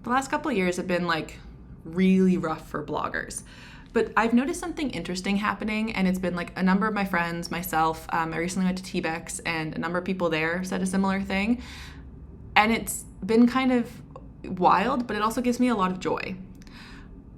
the last couple of years have been like really rough for bloggers. But I've noticed something interesting happening, and it's been like a number of my friends, myself. I recently went to TBEX, and a number of people there said a similar thing. And it's been kind of wild, but it also gives me a lot of joy.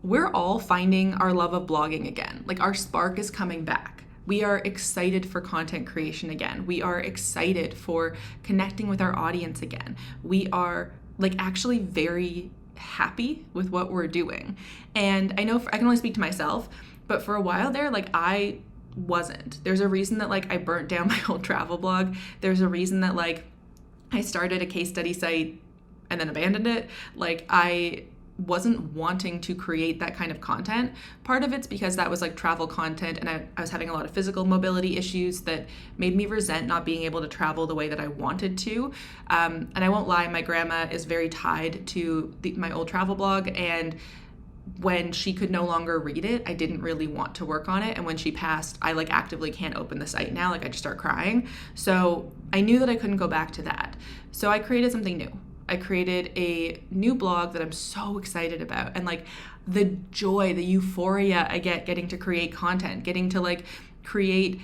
We're all finding our love of blogging again. Like, our spark is coming back. We are excited for content creation again. We are excited for connecting with our audience again. We are like actually very happy with what we're doing. And I know I can only speak to myself, but for a while there, like I wasn't. There's a reason that like I burnt down my old travel blog. There's a reason that like I started a case study site and then abandoned it. Like I wasn't wanting to create that kind of content. Part of it's because that was like travel content, and I was having a lot of physical mobility issues that made me resent not being able to travel the way that I wanted to. And I won't lie, my grandma is very tied to my old travel blog, and when she could no longer read it, I didn't really want to work on it. And when she passed, I like actively can't open the site now. Like I just start crying. So I knew that I couldn't go back to that. So I created something new. I created a new blog that I'm so excited about, and like the joy, the euphoria I get getting to create content, getting to like create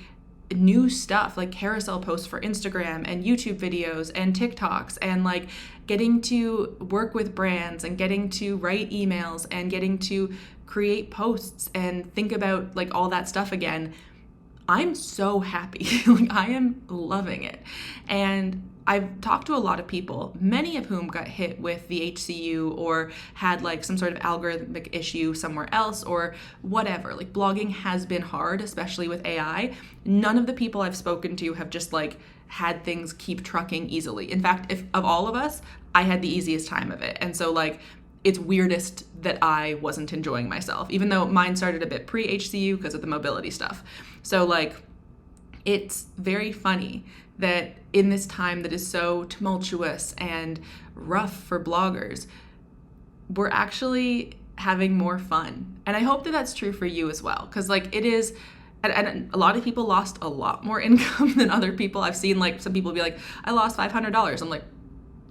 new stuff like carousel posts for Instagram and YouTube videos and TikToks, and like getting to work with brands and getting to write emails and getting to create posts and think about like all that stuff again. I'm so happy. Like I am loving it. And I've talked to a lot of people, many of whom got hit with the HCU or had like some sort of algorithmic issue somewhere else or whatever. Like blogging has been hard, especially with AI. None of the people I've spoken to have just like had things keep trucking easily. In fact, if of all of us, I had the easiest time of it. And so like it's weirdest that I wasn't enjoying myself, even though mine started a bit pre-HCU because of the mobility stuff. So like it's very funny that in this time that is so tumultuous and rough for bloggers, we're actually having more fun. And I hope that that's true for you as well, because like it is, and a lot of people lost a lot more income than other people. I've seen like some people be like, I lost $500. I'm like,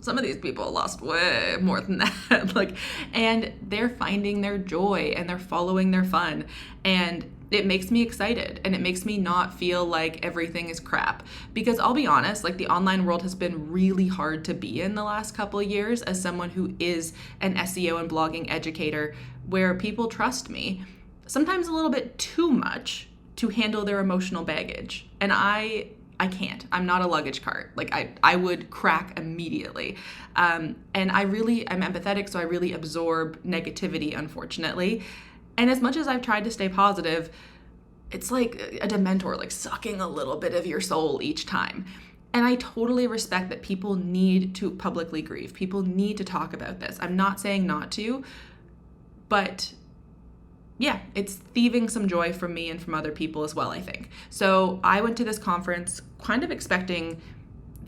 some of these people lost way more than that. Like, and they're finding their joy and they're following their fun. And it makes me excited, and it makes me not feel like everything is crap. Because I'll be honest, like the online world has been really hard to be in the last couple of years as someone who is an SEO and blogging educator, where people trust me, sometimes a little bit too much, to handle their emotional baggage. And I can't. I'm not a luggage cart. Like I would crack immediately. And I'm empathetic, so I really absorb negativity, unfortunately. And as much as I've tried to stay positive, it's like a dementor, like sucking a little bit of your soul each time. And I totally respect that people need to publicly grieve. People need to talk about this. I'm not saying not to, but yeah, it's thieving some joy from me and from other people as well, I think. So I went to this conference kind of expecting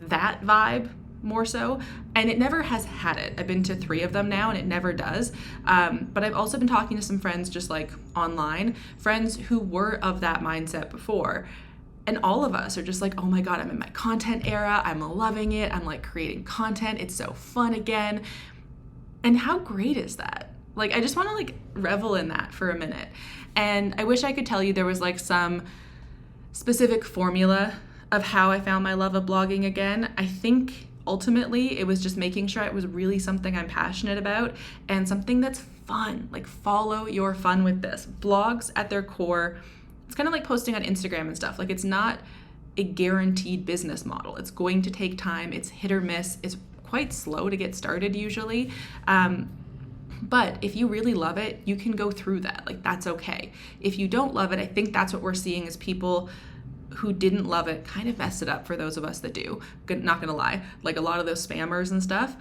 that vibe more so, and it never has had it. I've been to 3 of them now, and it never does. But I've also been talking to some friends just like online, friends who were of that mindset before. And all of us are just like, oh my God, I'm in my content era. I'm loving it. I'm like creating content. It's so fun again. And how great is that? Like, I just want to like revel in that for a minute. And I wish I could tell you there was like some specific formula of how I found my love of blogging again. I think ultimately it was just making sure it was really something I'm passionate about and something that's fun. Like follow your fun with this. Blogs at their core, it's kind of like posting on Instagram and stuff. Like it's not a guaranteed business model. It's going to take time. It's hit or miss. It's quite slow to get started usually. But if you really love it, you can go through that. Like that's okay. If you don't love it, I think that's what we're seeing is people who didn't love it kind of messed it up for those of us that do. Not gonna lie, like a lot of those spammers and stuff.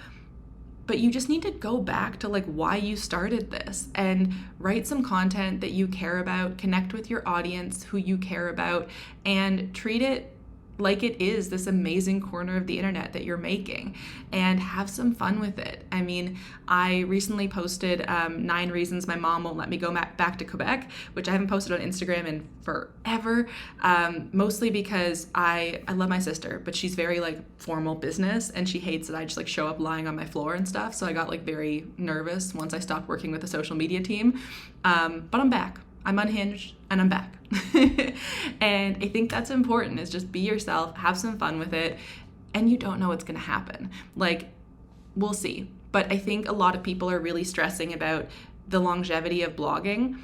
But you just need to go back to like why you started this and write some content that you care about, connect with your audience who you care about, and treat it like it is this amazing corner of the internet that you're making, and have some fun with it. I mean, I recently posted 9 reasons my mom won't let me go back to Quebec, which I haven't posted on Instagram in forever, mostly because I love my sister, but she's very like formal business, and she hates that I just like show up lying on my floor and stuff. So I got like very nervous once I stopped working with the social media team, but I'm back. I'm unhinged and I'm back. And I think that's important, is just be yourself, have some fun with it, and you don't know what's gonna happen. Like, we'll see. But I think a lot of people are really stressing about the longevity of blogging.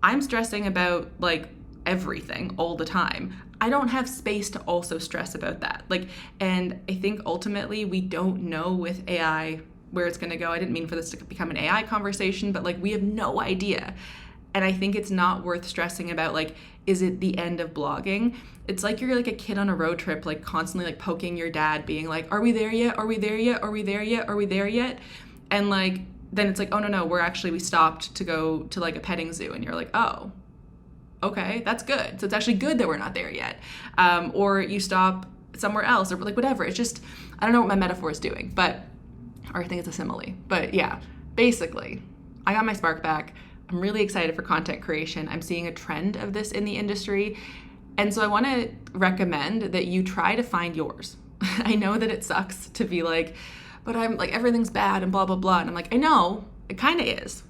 I'm stressing about like everything all the time. I don't have space to also stress about that. Like, and I think ultimately we don't know with AI where it's gonna go. I didn't mean for this to become an AI conversation, but like we have no idea. And I think it's not worth stressing about, like, is it the end of blogging? It's like you're like a kid on a road trip, like constantly like poking your dad, being like, are we there yet? Are we there yet? Are we there yet? Are we there yet? And like, then it's like, oh no, we stopped to go to like a petting zoo. And you're like, oh, okay, that's good. So it's actually good that we're not there yet. Or you stop somewhere else, or like whatever. It's just, I don't know what my metaphor is doing, or I think it's a simile. But yeah, basically, I got my spark back. I'm really excited for content creation. I'm seeing a trend of this in the industry. And so I want to recommend that you try to find yours. I know that it sucks to be like, but I'm like, everything's bad and blah, blah, blah. And I'm like, I know, it kind of is.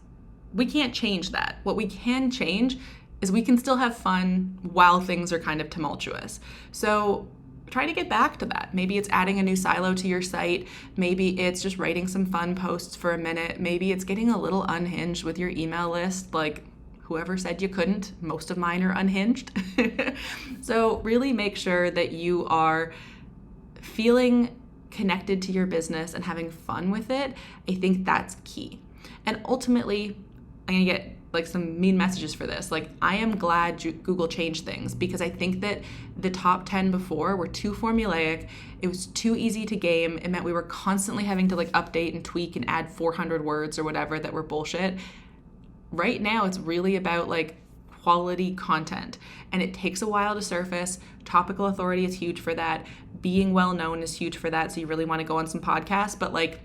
We can't change that. What we can change is we can still have fun while things are kind of tumultuous. So try to get back to that. Maybe it's adding a new silo to your site. Maybe it's just writing some fun posts for a minute. Maybe it's getting a little unhinged with your email list. Like, whoever said you couldn't, most of mine are unhinged. So really make sure that you are feeling connected to your business and having fun with it. I think that's key. And ultimately, I'm gonna get like some mean messages for this. Like, I am glad Google changed things, because I think that the top 10 before were too formulaic. It was too easy to game. It meant we were constantly having to like update and tweak and add 400 words or whatever that were bullshit. Right now, it's really about like quality content, and it takes a while to surface. Topical authority is huge for that. Being well known is huge for that. So you really want to go on some podcasts, but like,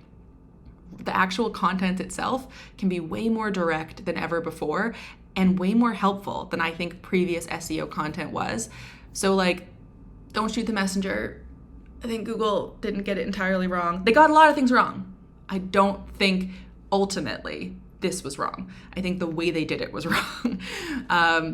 the actual content itself can be way more direct than ever before, and way more helpful than I think previous SEO content was. So like, don't shoot the messenger. I think Google didn't get it entirely wrong. They got a lot of things wrong. I don't think ultimately this was wrong. I think the way they did it was wrong.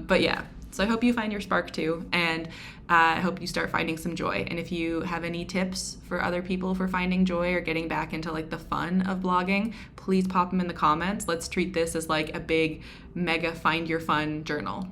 But yeah, so I hope you find your spark too, and I hope you start finding some joy. And if you have any tips for other people for finding joy or getting back into like the fun of blogging, please pop them in the comments. Let's treat this as like a big mega find your fun journal.